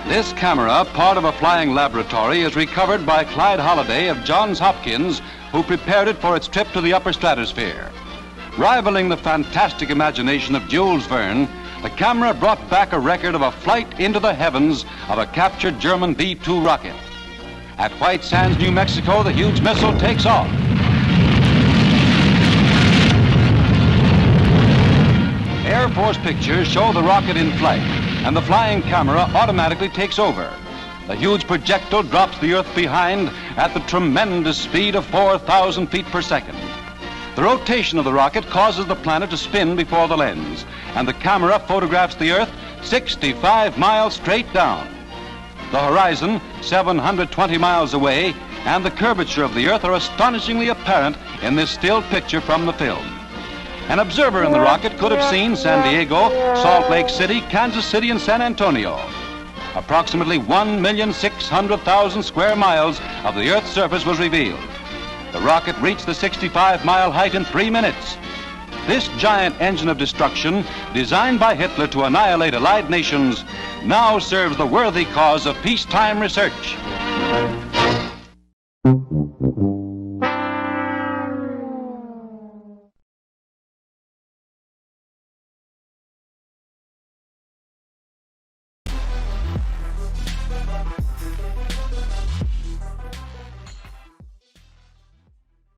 This camera, part of a flying laboratory, is recovered by Clyde Holliday of Johns Hopkins, who prepared it for its trip to the upper stratosphere. Rivaling the fantastic imagination of Jules Verne, the camera brought back a record of a flight into the heavens of a captured German V-2 rocket. At White Sands, New Mexico, the huge missile takes off. Air Force pictures show the rocket in flight, and the flying camera automatically takes over. The huge projectile drops the Earth behind at the tremendous speed of 4,000 feet per second. The rotation of the rocket causes the planet to spin before the lens, and the camera photographs the Earth 65 miles straight down. The horizon, 720 miles away, and the curvature of the Earth are astonishingly apparent in this still picture from the film. An observer in the rocket could have seen San Diego, Salt Lake City, Kansas City, and San Antonio. Approximately 1,600,000 square miles of the Earth's surface was revealed. The rocket reached the 65-mile height in 3 minutes. This giant engine of destruction, designed by Hitler to annihilate Allied nations, now serves the worthy cause of peacetime research.